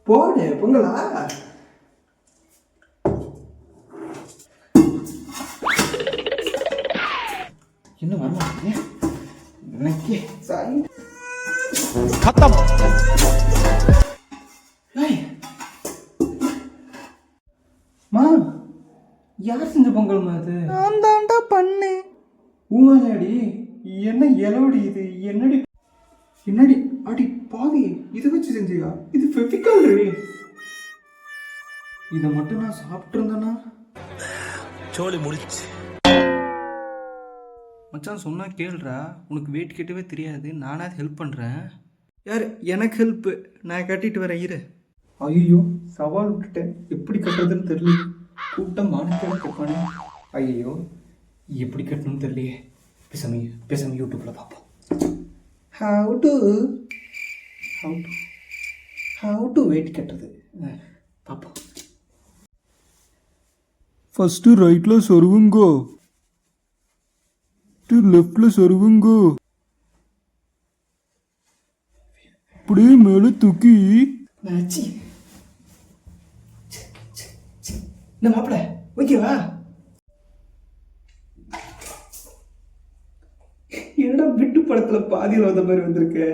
போடு பொங்கலா. இன்னும் வரமாட்டீங்க எனக்கே சாய் खत्म। மா யார் செஞ்ச பொங்கல்மா அது? நான் தாண்டா பண்ணேன். ஊமாடி என்ன இலவடி இது? என்னடி என்னடி அடி பாவி, இதை வச்சு செஞ்சியா? இது ஃபெவிகால் ரே. இதை மட்டும் நான் சாப்பிட்டு இருந்தேன்னா சோலி முடிச்சு. மச்சான் சொன்னா கேளுடா, உனக்கு வெயிட் கட்டவே தெரியாது, நானே ஹெல்ப் பண்ணுறேன். யார் எனக்கு ஹெல்ப்பு? நான் கட்டிட்டு வரேன் இரு. ஐயோ சவால் விட்டுட்டேன், எப்படி கட்டுறதுன்னு தெரியல. கூட்டம் மாணிக்கம் கட்டானே. ஐயோ எப்படி கட்டணும்னு தெரியலையே. பேசாம யூடியூப்பில் பார்ப்போம். ஹவு டு வெயிட் கட்டுறது பார்ப்போம். ஃபர்ஸ்ட் ரைட்ல சொருவுங்கோ, லெஃப்ட்ல சொருவுங்கோ, அப்படியே மேலே தூக்கி. ஆச்சி இந்த மாப்பிள்ள ஓகேவா? என்னடா விட்டு படத்துல பாதியில் வந்த மாதிரி வந்திருக்கு.